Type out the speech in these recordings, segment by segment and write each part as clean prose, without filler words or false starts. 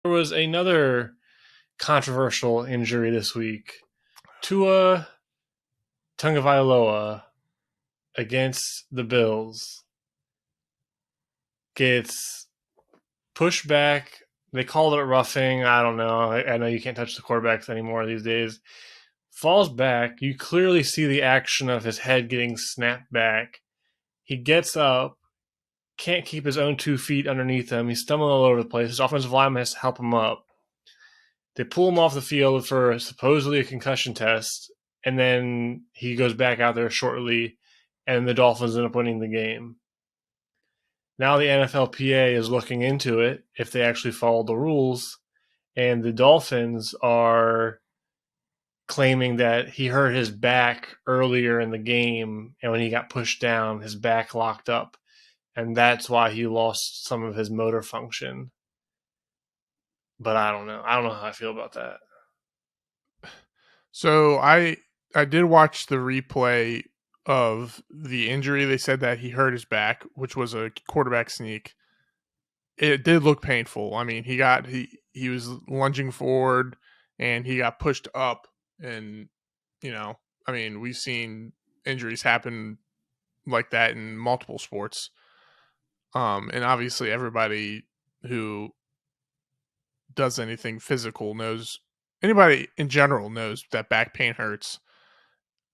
There was another controversial injury this week. Tua Tagovailoa against the Bills gets pushed back. They called it roughing. I don't know. I know you can't touch the quarterbacks anymore these days. Falls back. You clearly see the action of his head getting snapped back. He gets up, can't keep his own 2 feet underneath him. He's stumbling all over the place. His offensive lineman has to help him up. They pull him off the field for supposedly a concussion test, and then he goes back out there shortly, and the Dolphins end up winning the game. Now the NFLPA is looking into it if they actually follow the rules, and the Dolphins are claiming that he hurt his back earlier in the game, and when he got pushed down, his back locked up, and that's why he lost some of his motor function. But I don't know. I don't know how I feel about that. So I did watch the replay of the injury. They said that he hurt his back, which was a quarterback sneak. It did look painful. I mean, he was lunging forward and he got pushed up, and I mean, we've seen injuries happen like that in multiple sports. And obviously everybody who does anything physical knows, anybody in general knows that back pain hurts.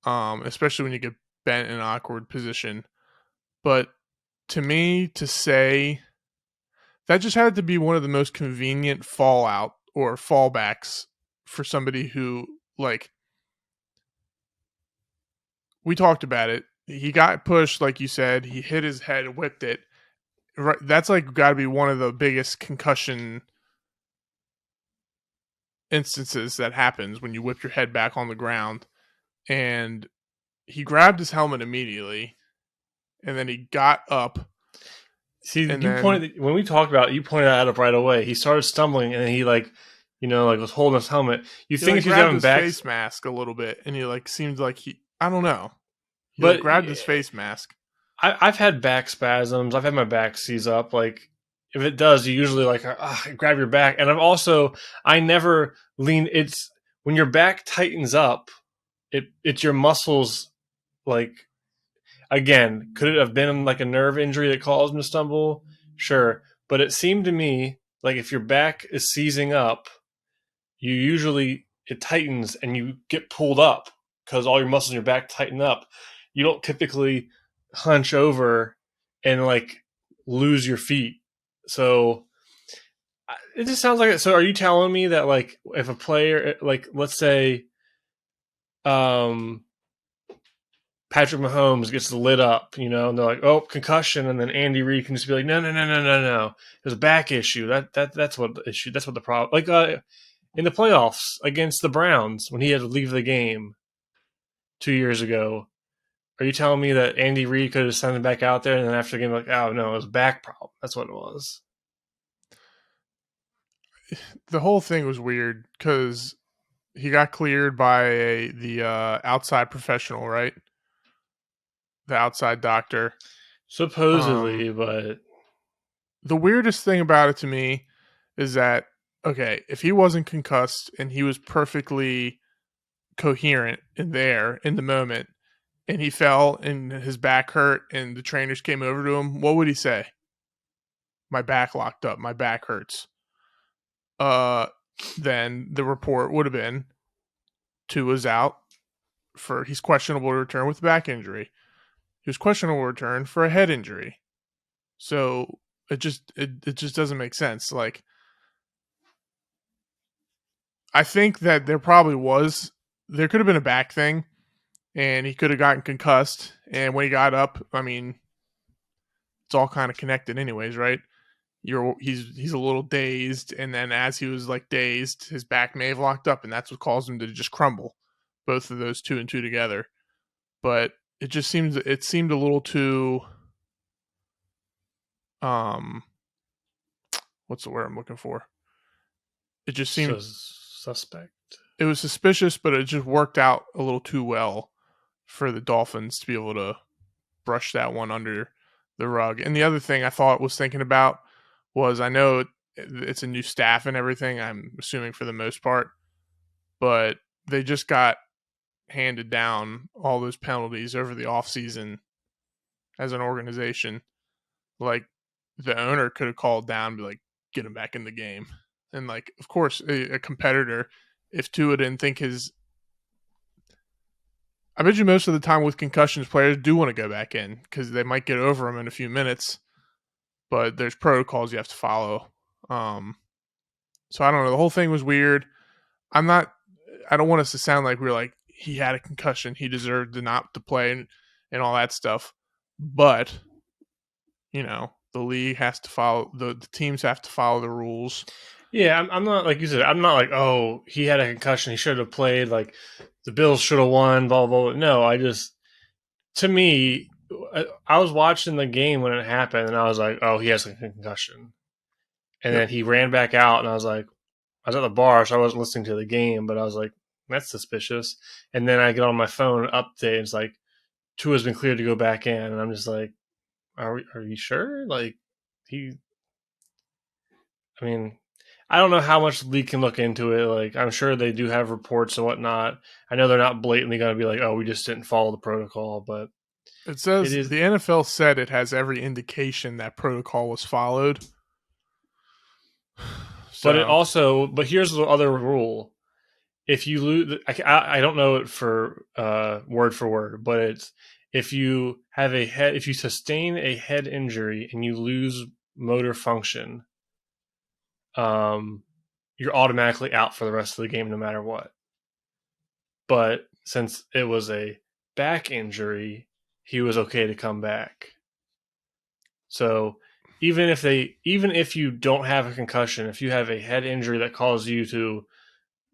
Especially when you get bent in an awkward position. But to me, to say that just had to be one of the most convenient fallout or fallbacks for somebody who, like, we talked about it. He got pushed, like you said. He hit his head, whipped it. Right, that's like got to be one of the biggest concussion instances that happens when you whip your head back on the ground. And he grabbed his helmet immediately, and then he got up. See, pointed when we talked about it, you pointed that out right away. He started stumbling, and he was holding his helmet. You think he he's having his back face mask a little bit, and he seemed like I don't know. He grabbed his face mask. I've had back spasms. I've had my back seize up. Like, if it does, you usually grab your back. And I never lean. It's when your back tightens up, it's your muscles. Like, again, could it have been like a nerve injury that caused him to stumble? Sure. But it seemed to me like if your back is seizing up, it tightens and you get pulled up because all your muscles in your back tighten up. You don't typically hunch over and lose your feet. So it just sounds like it. So are you telling me that if a player, let's say Patrick Mahomes gets lit up, and they're like, oh, concussion, and then Andy Reid can just be like, no, there's a back issue. That's what the issue. That's what the problem. In the playoffs against the Browns when he had to leave the game 2 years ago. Are you telling me that Andy Reid could have sent him back out there and then after the game, oh, no, it was a back problem. That's what it was. The whole thing was weird because he got cleared by the outside professional, right? The outside doctor. Supposedly, but... The weirdest thing about it to me is that, okay, if he wasn't concussed and he was perfectly coherent in the moment, and he fell and his back hurt and the trainers came over to him, what would he say? My back locked up. My back hurts. Then the report would have been Tua's out he's questionable to return with a back injury. He was questionable to return for a head injury. So it just doesn't make sense. I think that there could have been a back thing, and he could have gotten concussed. And when he got up, I mean, it's all kind of connected anyways, right? He's a little dazed, and then as he was dazed, his back may have locked up, and that's what caused him to just crumble. Both of those two and two together. But it seemed a little too what's the word I'm looking for? It just seemed suspect. It was suspicious, but it just worked out a little too well for the Dolphins to be able to brush that one under the rug. And the other thing I was thinking about was, I know it's a new staff and everything, I'm assuming for the most part, but they just got handed down all those penalties over the offseason as an organization. Like, the owner could have called down and be like, get him back in the game. And, like, of course, a competitor, if Tua didn't think his. I bet you most of the time with concussions, players do want to go back in because they might get over them in a few minutes, but there's protocols you have to follow. So I don't know. The whole thing was weird. I don't want us to sound like we're like, he had a concussion, he deserved to not to play and all that stuff. But, the league has to follow, the teams have to follow the rules. Yeah, I'm not like you said. I'm not like, oh, he had a concussion. He should have played. Like the Bills should have won. Blah blah. Blah. No, to me, I was watching the game when it happened, and I was like, oh, he has a concussion. And Yep. then he ran back out, and I was like, I was at the bar, so I wasn't listening to the game, but I was like, that's suspicious. And then I get on my phone update, and it's like, Tua's been cleared to go back in, and I'm just like, are you sure? Like he, I mean, I don't know how much the league can look into it. Like, I'm sure they do have reports and whatnot. I know they're not blatantly going to be like, oh, we just didn't follow the protocol, but It it says is. the NFL said it has every indication that protocol was followed. So, But here's the other rule: if you lose, I don't know it for word, but it's if you sustain a head injury and you lose motor function, you're automatically out for the rest of the game, no matter what. But since it was a back injury, he was okay to come back. So even if you don't have a concussion, if you have a head injury that causes you to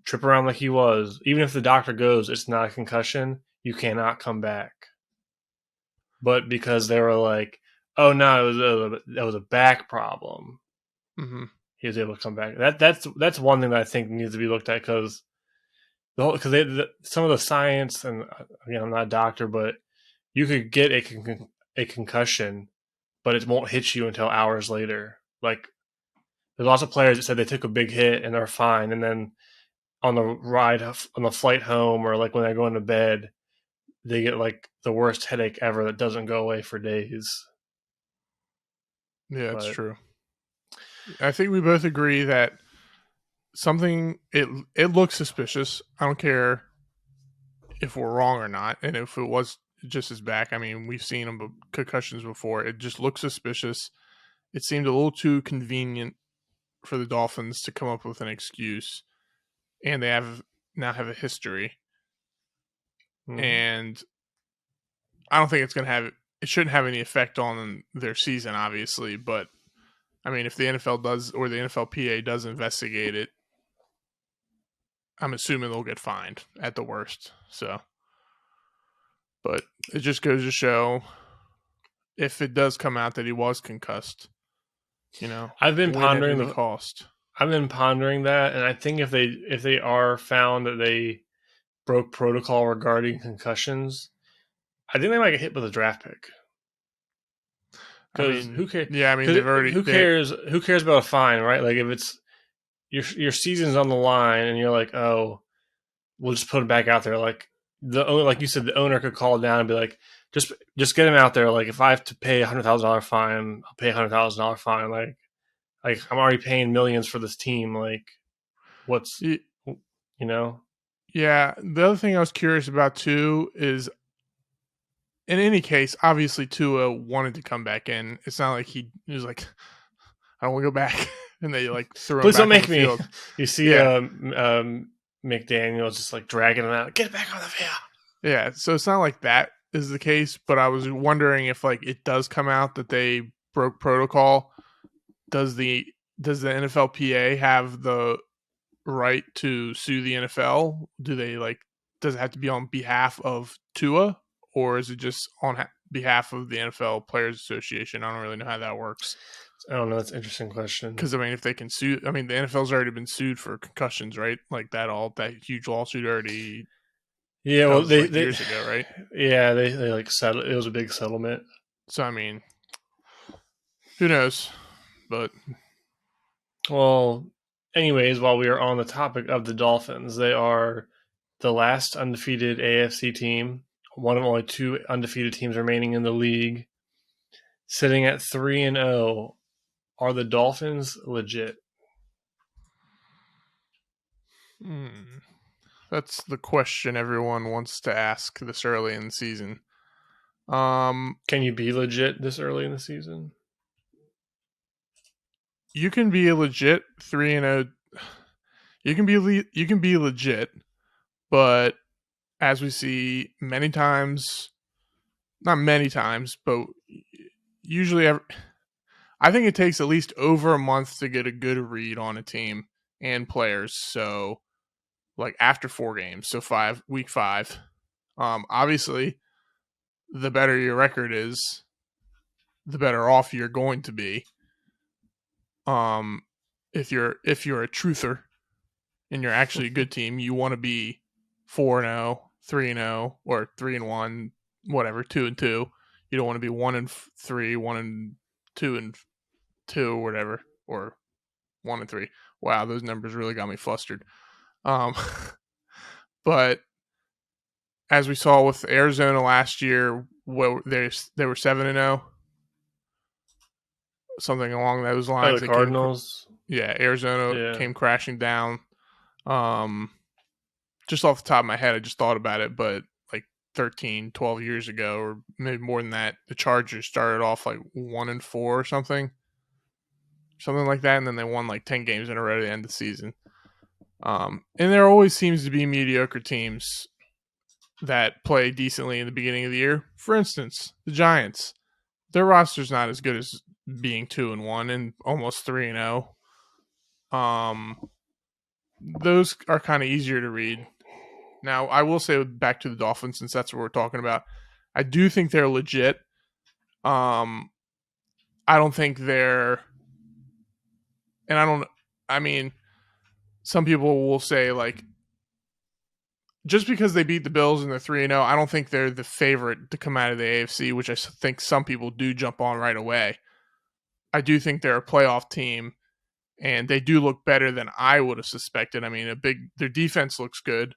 trip around like he was, even if the doctor goes it's not a concussion, you cannot come back. But because they were like, oh no, that was a back problem, mm-hmm. he was able to come back. That's one thing that I think needs to be looked at because some of the science, and again, I'm not a doctor, but you could get a concussion, but it won't hit you until hours later. Like there's lots of players that said they took a big hit and they're fine, and then on the flight home, or like when they're going to bed, they get like the worst headache ever that doesn't go away for days. Yeah, it's But true. I think we both agree that it looks suspicious. I don't care if we're wrong or not, and if it was just his back. I mean, we've seen him concussions before. It just looks suspicious. It seemed a little too convenient for the Dolphins to come up with an excuse, and they now have a history. And I don't think it shouldn't have any effect on their season, obviously. But I mean, if the NFL does, or the NFLPA does investigate it, I'm assuming they'll get fined at the worst. So, but it just goes to show, if it does come out that he was concussed, I've been win at pondering any cost. I've been pondering that, and I think if they are found that they broke protocol regarding concussions, I think they might get hit with a draft pick. I Because mean, yeah, I mean who cares? Who cares about a fine, right? Like if it's your season's on the line, and you're like, oh, we'll just put him back out there. Like like you said, the owner could call down and be like, just get him out there. Like if I have to pay $100,000 fine, I'll pay $100,000 fine. Like I'm already paying millions for this team. Like what's you know? Yeah, the other thing I was curious about too is, in any case, obviously Tua wanted to come back in. It's not like he was like, I don't want to go back, and they like threw him Please don't back on make the me. field. You see, Yeah, McDaniel just like dragging him out. Get back on the field. yeah. So it's not like that is the case, but I was wondering if like it does come out that they broke protocol. Does the NFLPA have the right to sue the NFL? Does it have to be on behalf of Tua, or is it just on behalf of the NFL Players Association? I don't really know how that works. I don't know. That's an interesting question. Because I mean, if they can sue, I mean, the NFL's already been sued for concussions, right? Like that huge lawsuit already. Yeah, That well, was like years ago, right? Yeah, they like settled. It was a big settlement. So I mean, who knows? But Well, anyways, while we are on the topic of the Dolphins, they are the last undefeated AFC team, one of only two undefeated teams remaining in the league, sitting at 3-0. Are the Dolphins legit? Hmm. That's the question everyone wants to ask this early in the season. Can you be legit this early in the season? You can be a legit 3-0. You can be legit, but as we see many times, not many times, but usually I think it takes at least over a month to get a good read on a team and players. So, like after 4 games, so week 5. Obviously, the better your record is, the better off you're going to be. Um, if you're a truther and you're actually a good team, you want to be 4-0, 3-0, or 3-1, whatever, 2-2. You don't want to be 1-3, 1-2 or whatever, or 1-3. Wow, those numbers really got me flustered. Um, but as we saw with Arizona last year, they were 7-0, something along those Oh, lines. the They came, Cardinals? yeah, Arizona Yeah. came crashing down. Um, just off the top of my head, I just thought about it, but like 13, 12 years ago, or maybe more than that, the Chargers started off like 1-4 or something like that, and then they won like 10 games in a row at the end of the season. And there always seems to be mediocre teams that play decently in the beginning of the year. For instance, the Giants. Their roster's not as good as being 2-1 and almost 3-0. Those are kind of easier to read. Now, I will say back to the Dolphins, since that's what we're talking about. I do think they're legit. I don't think they're, and I don't. I mean, some people will say like, just because they beat the Bills and they're 3-0, I don't think they're the favorite to come out of the AFC, which I think some people do jump on right away. I do think they're a playoff team, and they do look better than I would have suspected. I mean, their defense looks good,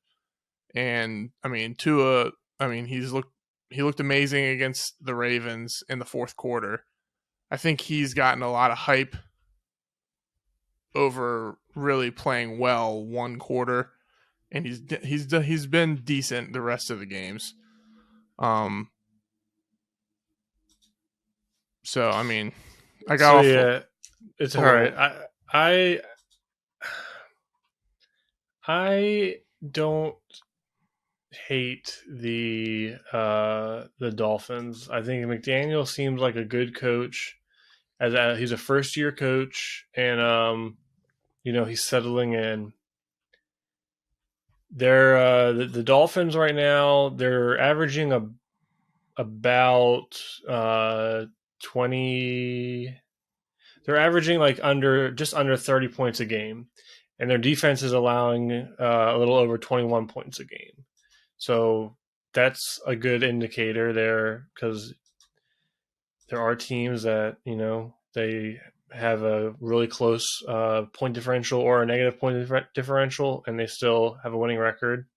and I mean Tua. I mean, he looked amazing against the Ravens in the fourth quarter. I think he's gotten a lot of hype over really playing well one quarter, and he's been decent the rest of the games. Um, so I mean, I got So off yeah, it's a all right. little. I I don't hate the Dolphins. I think McDaniel seems like a good coach. He's a first year coach, and he's settling in. The Dolphins right now. They're averaging about 20. They're averaging like just under 30 points a game, and their defense is allowing a little over 21 points a game. So that's a good indicator there, because there are teams that they have a really close point differential or a negative point differential, and they still have a winning record.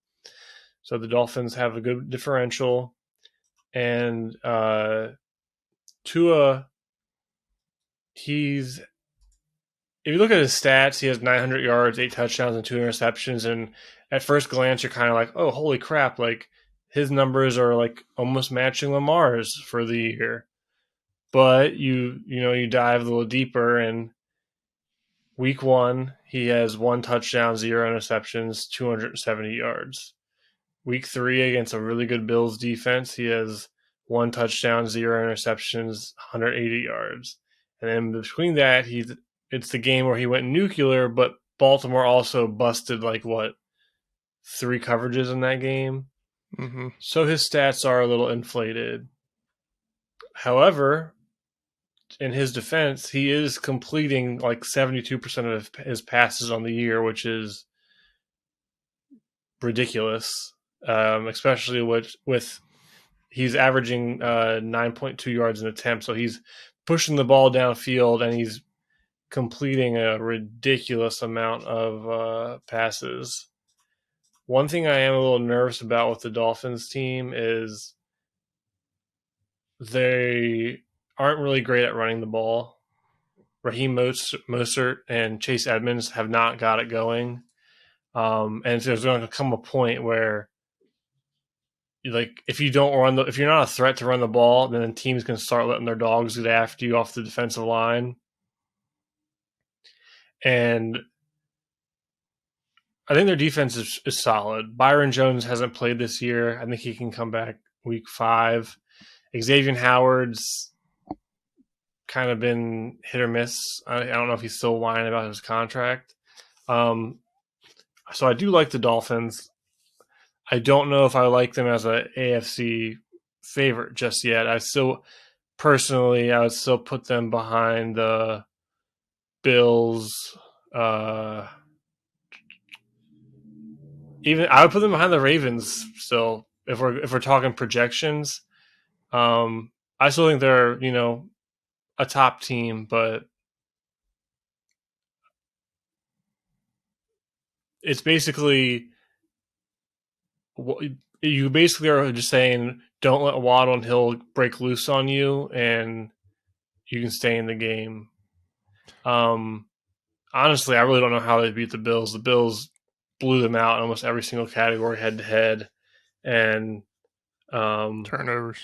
So the Dolphins have a good differential, and Tua, he's if you look at his stats, he has 900 yards, 8 touchdowns, and 2 interceptions. And at first glance, you're kind of like, oh, holy crap! Like his numbers are like almost matching Lamar's for the year. But you dive a little deeper, and week 1 he has 1 touchdown, 0 interceptions, 270 yards. Week 3 against a really good Bills defense, he has 1 touchdown, 0 interceptions, 180 yards. And then between that, it's the game where he went nuclear, but Baltimore also busted like what 3 coverages in that game. Mm-hmm. So his stats are a little inflated. However, in his defense, he is completing like 72% of his passes on the year, which is ridiculous, especially with he's averaging 9.2 yards an attempt. So he's pushing the ball downfield, and he's completing a ridiculous amount of passes. One thing I am a little nervous about with the Dolphins team is they aren't really great at running the ball. Raheem Mostert and Chase Edmonds have not got it going. And so there's going to come a point where, like, if you're not a threat to run the ball, then teams can start letting their dogs get after you off the defensive line. And I think their defense is solid. Byron Jones hasn't played this year. I think he can come back week 5. Xavier Howard's kind of been hit or miss. I don't know if he's still whining about his contract. So I do like the Dolphins. I don't know if I like them as an AFC favorite just yet. I would still put them behind the Bills. Even I would put them behind the Ravens still. If we're talking projections, I still think they're a top team, but it's basically you basically are just saying don't let Waddle and Hill break loose on you, and you can stay in the game. Honestly, I really don't know how they beat the Bills. The Bills blew them out in almost every single category head to head, and turnovers.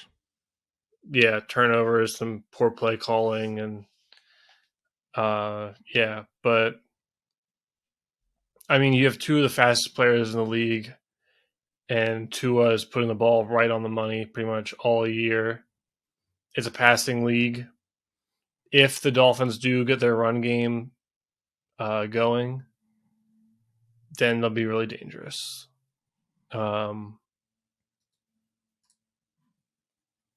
Yeah, turnovers, some poor play calling, and yeah. But I mean, you have two of the fastest players in the league, and Tua is putting the ball right on the money pretty much all year. It's a passing league. If the Dolphins do get their run game going, then they'll be really dangerous.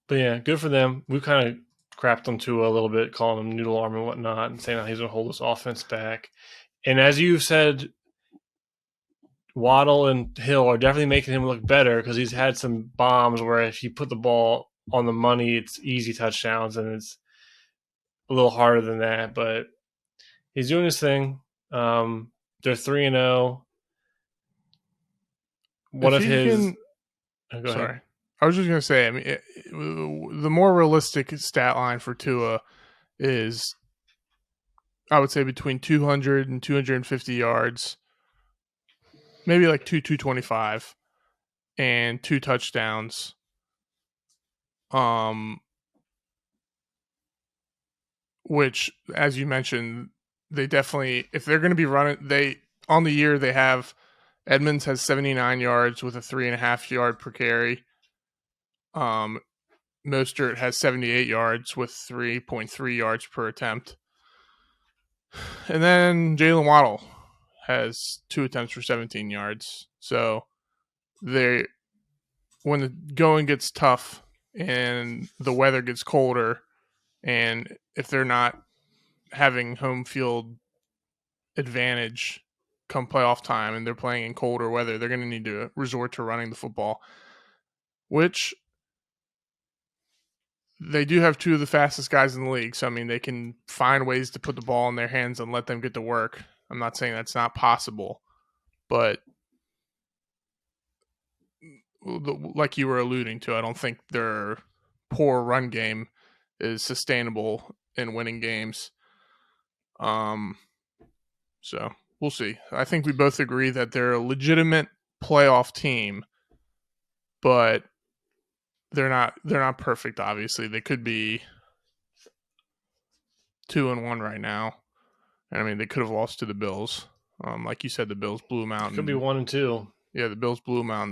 But yeah, good for them. We kind of crapped on Tua a little bit, calling him noodle arm and whatnot, and saying how he's going to hold this offense back. And as you said, Waddle and Hill are definitely making him look better because he's had some bombs where if you put the ball on the money, it's easy touchdowns, and it's a little harder than that. But he's doing his thing. They're 3-0. One of his. Go Sorry. ahead. I was just going to say, I mean, the more realistic stat line for Tua is, I would say, between 200 and 250 yards, maybe like 225, and 2 touchdowns. Which, as you mentioned, they definitely, if they're going to be running, on the year they have Edmonds has 79 yards with a 3.5 yard per carry. Mostert has 78 yards with 3.3 yards per attempt. And then Jalen Waddle has 2 attempts for 17 yards. So when the going gets tough and the weather gets colder, and if they're not having home field advantage come playoff time and they're playing in colder weather, they're going to need to resort to running the football, which they do have 2 of the fastest guys in the league. So, I mean, they can find ways to put the ball in their hands and let them get to work. I'm not saying that's not possible, but like you were alluding to, I don't think their poor run game is sustainable in winning games. So we'll see. I think we both agree that they're a legitimate playoff team, but they're not perfect. Obviously, they could be 2-1 right now, and I mean they could have lost to the Bills. Like you said, the Bills blew them out. It could be 1-2. Yeah, the Bills blew them out.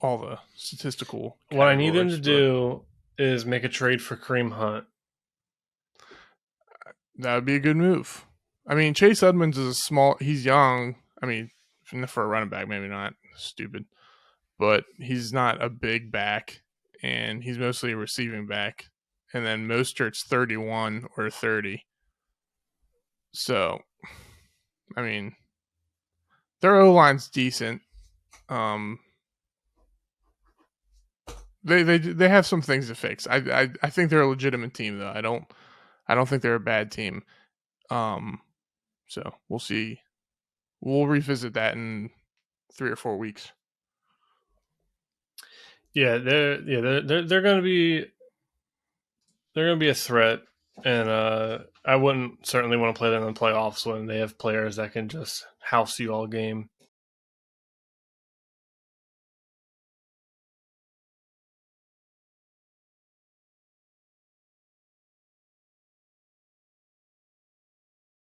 All the statistical. What I need them to do is make a trade for Kareem Hunt. That would be a good move. I mean, Chase Edmonds he's young. I mean, for a running back, maybe not. Stupid. But he's not a big back, and he's mostly a receiving back. And then Mostert's 31 or 30. So, I mean, their O-line's decent. They have some things to fix. I think they're a legitimate team though. I don't think they're a bad team. Um, so we'll see. We'll revisit that in 3 or 4 weeks. Yeah, they're going to be a threat, and I wouldn't certainly want to play them in the playoffs when they have players that can just house you all game.